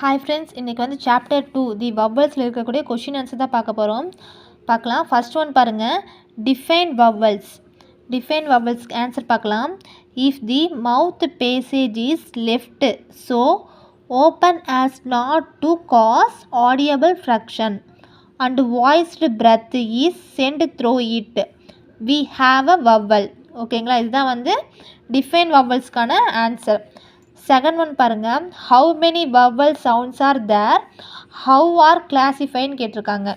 Hi friends, இன்றைக்கி வந்து chapter 2 தி வவ்வல்ஸில் இருக்கக்கூடிய கொஷின் ஆன்சர் தான் பார்க்கலாம். ஃபர்ஸ்ட் ஒன் பாருங்கள், டிஃபைன் வவ்வல்ஸ்க்கு ஆன்சர் பார்க்கலாம். If the mouth passage is left so open as not to cause audible friction and voiced breath is sent through it, we have a vowel. ஓகேங்களா, இதுதான் வந்து define வவ்வல்ஸ்க்கான answer. Second one பாருங்கள், how many vowel sounds are there, how are கிளாசிஃபைன்னு கேட்டிருக்காங்க.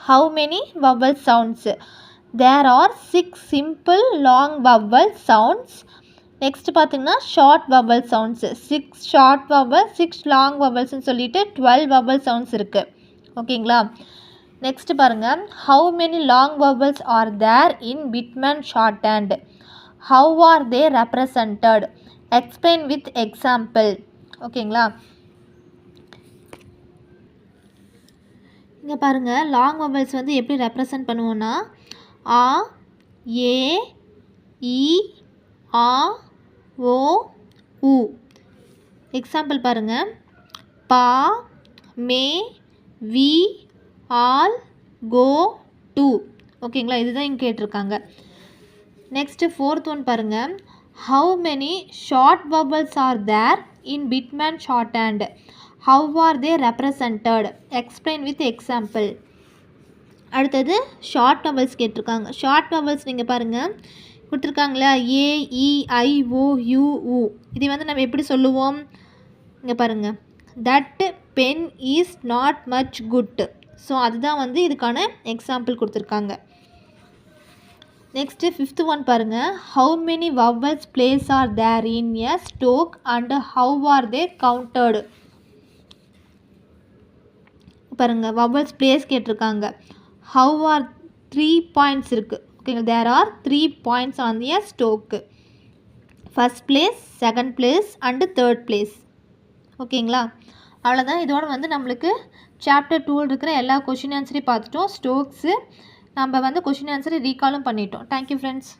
How many vowel sounds, there are 6 simple long vowel sounds. Next பார்த்திங்கன்னா short vowel sounds, 6 short vowel, 6 long வவ்வல்ஸ்ன்னு சொல்லிட்டு 12 வவ்வல் சவுண்ட்ஸ் இருக்குது. ஓகேங்களா, next பாருங்கள், how many long vowels are there in Pitman shorthand, how are they represented, explain with example. ஓகேங்களா, இங்கே பாருங்கள், long vowels வந்து எப்படி ரெப்ரசன்ட் பண்ணுவோன்னா ஆ, ஏ, இ, ஆ, ஓ, உ. எக்ஸாம்பிள் பாருங்கள், பா, மே, வி, ஆல், கோ, டு. ஓகேங்களா, இதுதான் இங்கே கேட்டிருக்காங்க. நெக்ஸ்ட்டு ஃபோர்த் ஒன் பாருங்கள், how many short vowels are there in Bitman shorthand, how are they represented, explain with example. அடுத்தது ஷார்ட் வவல்ஸ் கேட்டிருக்காங்க. ஷார்ட் வவல்ஸ் நீங்கள் பாருங்கள் கொடுத்துருக்காங்களா, ஏ, இ, ஐ, ஓ, யூ, உ. இதை வந்து நம்ம எப்படி சொல்லுவோம், இங்கே பாருங்கள், that pen is not much good. So அதுதான் வந்து இதுக்கான எக்ஸாம்பிள் கொடுத்துருக்காங்க. நெக்ஸ்ட்டு ஃபிஃப்த் ஒன் பாருங்கள், how many vowels places are there in a stroke and how are they counted. பாருங்கள், வவ்வல்ஸ் பிளேஸ் கேட்டிருக்காங்க. ஹவு ஆர் 3 பாயிண்ட்ஸ் இருக்குது. ஓகேங்களா, there are 3 points on a stroke. First place, second place and third place. ஓகேங்களா, அவ்வளோதான். இதோட வந்து நம்மளுக்கு chapter 2 இருக்கிற எல்லா கொஷின் ஆன்சரையும் பார்த்துட்டோம். ஸ்டோக்ஸு நம்ம வந்து கொஷின் ஆன்சரை ரீகாலும் பண்ணிட்டோம். Thank you friends.